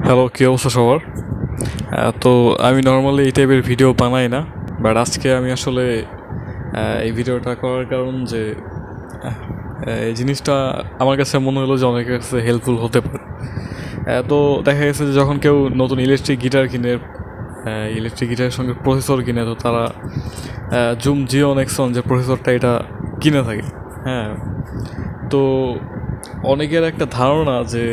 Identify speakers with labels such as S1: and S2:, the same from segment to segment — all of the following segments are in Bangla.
S1: হ্যালো, কী অবস্থা সবার? তো আমি নর্মালি এই টাইপের ভিডিও বানাই না, বাট আজকে আমি আসলে এই ভিডিওটা করার কারণ যে এই জিনিসটা আমার কাছে মনে হলো যে অনেকের কাছে হেল্পফুল হতে পারে। তো দেখা গেছে যে যখন কেউ নতুন ইলেকট্রিক গিটার কিনে, ইলেকট্রিক গিটারের সঙ্গে প্রসেসর কিনে, তো তারা জুম G1xon যে প্রসেসরটা এটা কিনে থাকে। হ্যাঁ, তো অনেকের একটা ধারণা যে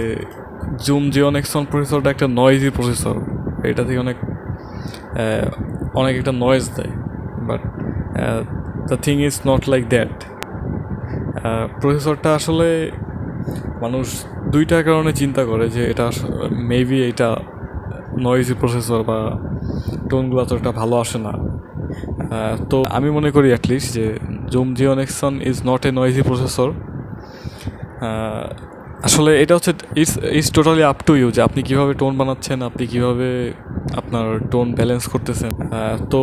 S1: জুম G1xon প্রসেসরটা একটা নয়েজি প্রসেসর, এটা থেকে অনেক একটা নয়েজ দেয়। But the thing is not like that. প্রসেসরটা আসলে মানুষ দুইটা কারণে চিন্তা করে যে এটা মেবি এটা নয়েজি প্রসেসর বা টোনগুলো অতটা ভালো আসে না। তো আমি মনে করি অ্যাটলিস্ট যে Zoom G1xon is not a noisy processor. আসলে এটা হচ্ছে it's totally up to you যে আপনি কীভাবে টোন বানাচ্ছেন, আপনি কীভাবে আপনার টোন ব্যালেন্স করতেছেন। তো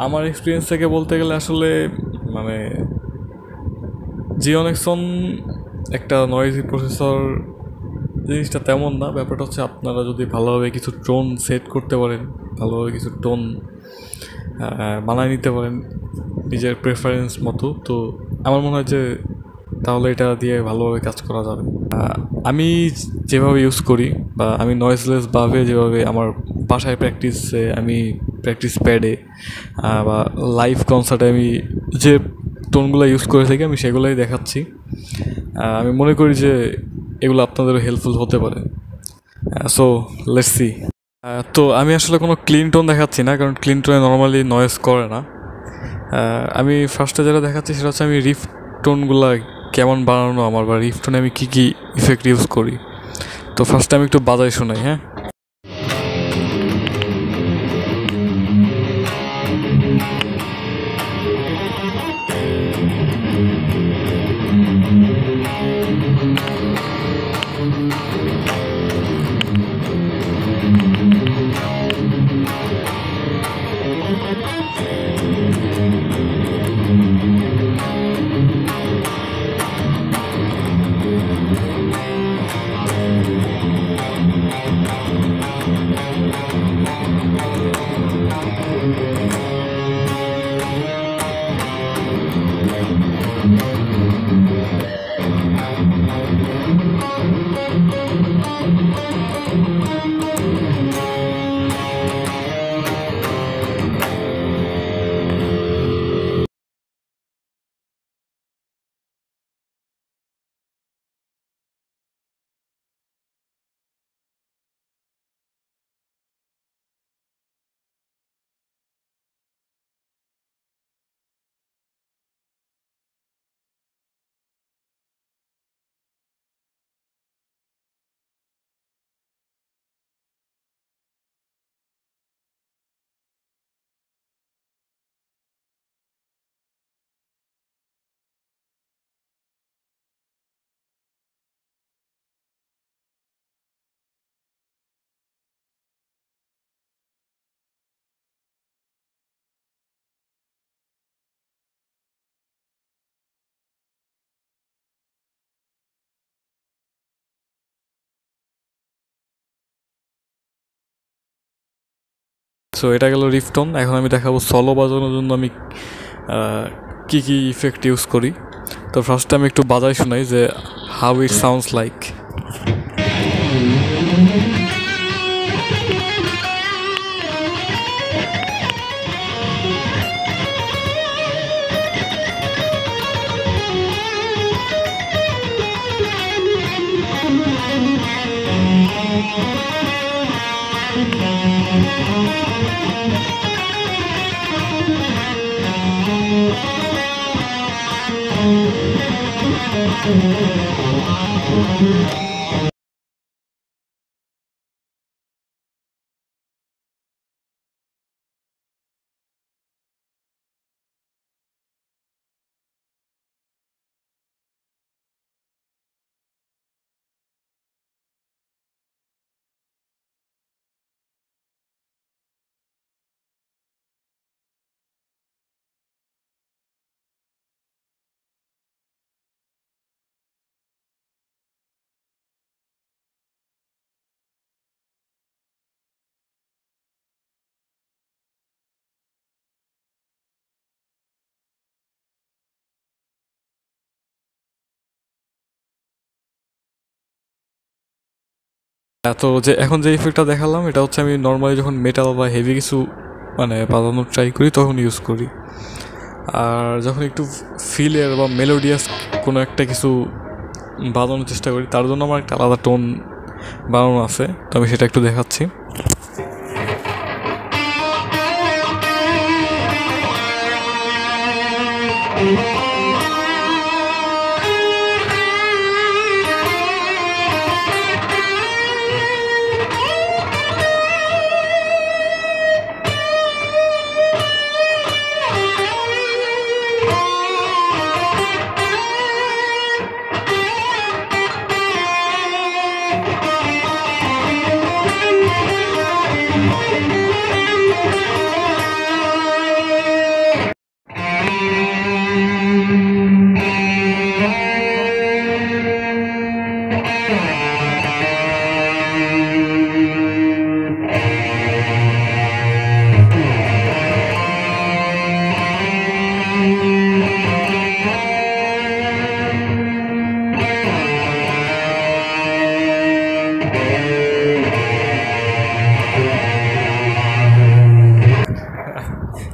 S1: আমার এক্সপিরিয়েন্স থেকে বলতে গেলে আসলে মানে G1xon একটা নয়েজি প্রসেসর জিনিসটা তেমন না। ব্যাপারটা হচ্ছে আপনারা যদি ভালোভাবে কিছু টোন সেট করতে পারেন, ভালোভাবে কিছু টোন বানায় নিতে পারেন নিজের প্রেফারেন্স মতো, তো আমার মনে হয় যে তাহলে এটা দিয়ে ভালোভাবে কাজ করা যাবে। আমি যেভাবে ইউজ করি বা আমি নয়েজলেসভাবে যেভাবে আমার বাসায় প্র্যাকটিসে, আমি প্র্যাকটিস প্যাডে বা লাইভ কনসার্টে আমি যে টোনগুলো ইউজ করে থাকি আমি সেগুলোই দেখাচ্ছি। আমি মনে করি যে এগুলো আপনাদেরও হেল্পফুল হতে পারে। So let's see. তো আমি আসলে কোনো ক্লিন টোন দেখাচ্ছি না, কারণ ক্লিন টোনে নর্মালি নয়েজ করে না। আমি ফার্স্টে যেটা দেখাচ্ছি সেটা হচ্ছে আমি রিফ টোনগুলো কেমন বানানো আমার, বা রিফ টোনে আমি কী কী ইফেক্ট ইউজ করি। তো ফার্স্টে আমি একটু বাজাই শোনাই। হ্যাঁ, সো এটা গেল রিফ টোন। এখন আমি দেখাবো সলো বাজানোর জন্য আমি কী কী ইফেক্ট ইউজ করি। তো ফার্স্টে আমি একটু বাজাই শোনাই যে হাউ ইট সাউন্ডস লাইক। তো যে এখন যে ইফেক্টটা দেখালাম এটা হচ্ছে আমি নর্মালি যখন মেটাল বা হেভি কিছু মানে বাজানোর ট্রাই করি তখন ইউজ করি। আর যখন একটু ফিলের বা মেলোডিয়াস কোনো একটা কিছু বাজানোর চেষ্টা করি তার জন্য আমার একটা আলাদা টোন বানানো আছে, তো আমি সেটা একটু দেখাচ্ছি।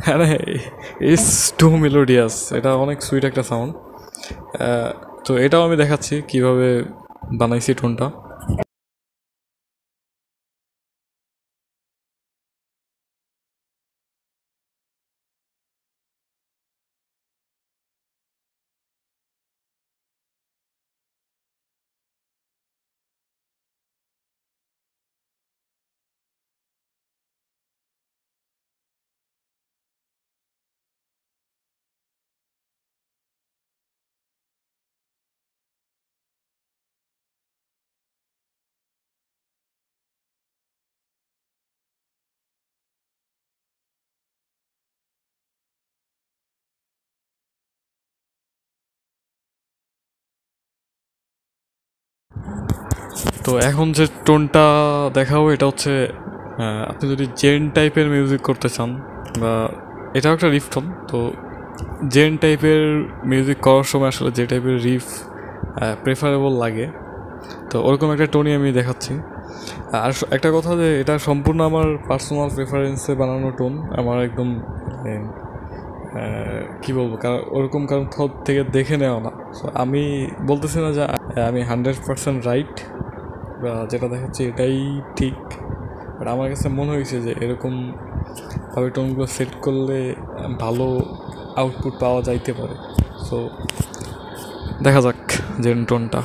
S1: হ্যাঁ, ইটস টু মেলোডিয়াস, এটা অনেক সুইট একটা সাউন্ড। তো এটাও আমি দেখাচ্ছি কিভাবে বানাইছি টোনটা। তো এখন যে টোনটা দেখাবো এটা হচ্ছে আপনি যদি জেন টাইপের মিউজিক করতে চান, বা এটাও একটা রিফ টোন, তো জেন টাইপের মিউজিক করার সময় আসলে যে টাইপের রিফ প্রেফারেবল লাগে, তো ওরকম একটা টোনই আমি দেখাচ্ছি। আর একটা কথা যে এটা সম্পূর্ণ আমার পার্সোনাল প্রেফারেন্সে বানানো টোন, আমার একদম কী বলবো, কারণ ওরকম কারণ থেকে দেখে নেওয়া না। সো আমি বলতেছি না যে আমি 100% রাইট বা যেটা দেখাচ্ছি এটাই ঠিক, বাট আমার কাছে মনে হয়েছে যে এরকমভাবে টোনগুলো সেট করলে ভালো আউটপুট পাওয়া যাইতে পারে। সো দেখা যাক জেন টোনটা।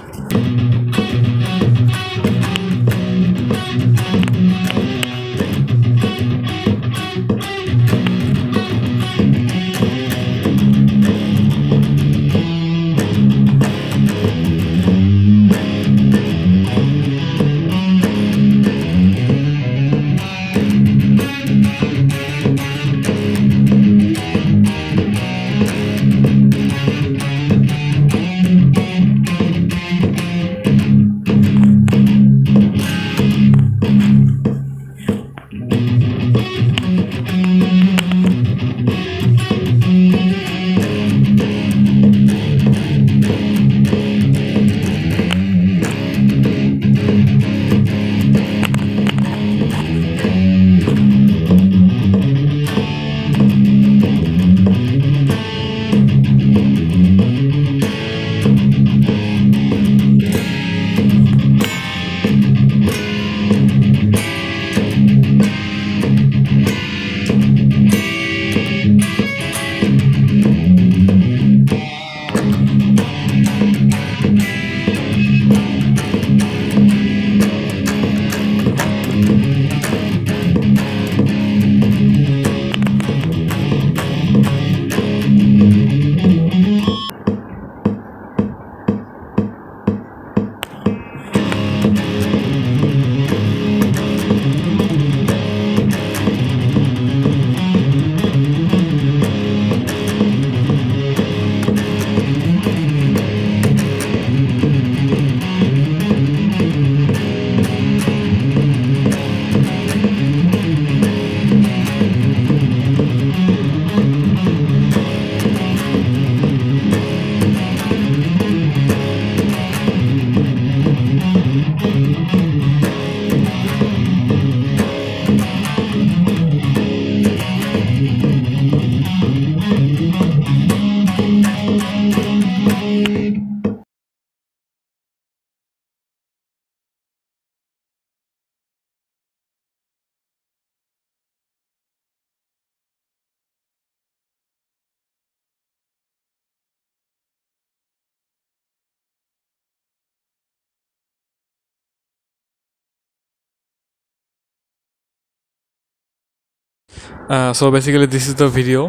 S1: So basically this is the video.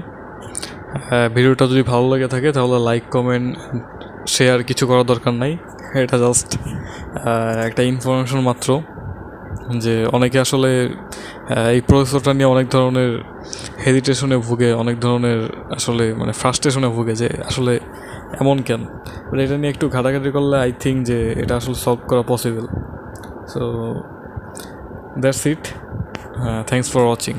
S1: ভিডিওটা যদি ভালো লেগে থাকে তাহলে লাইক, কমেন্ট, শেয়ার কিছু করার দরকার নাই। এটা জাস্ট একটা ইনফরমেশন মাত্র, যে অনেকে আসলে এই প্রসেসরটা নিয়ে অনেক ধরনের হেজিটেশনে ভুগে, অনেক ধরনের আসলে মানে ফ্রাস্ট্রেশনে ভুগে যে আসলে এমন কেন। বাট এটা নিয়ে একটু ঘাটাঘাটি করলে আই থিঙ্ক যে এটা আসলে সলভ করা possible. So that's it. Thanks for watching.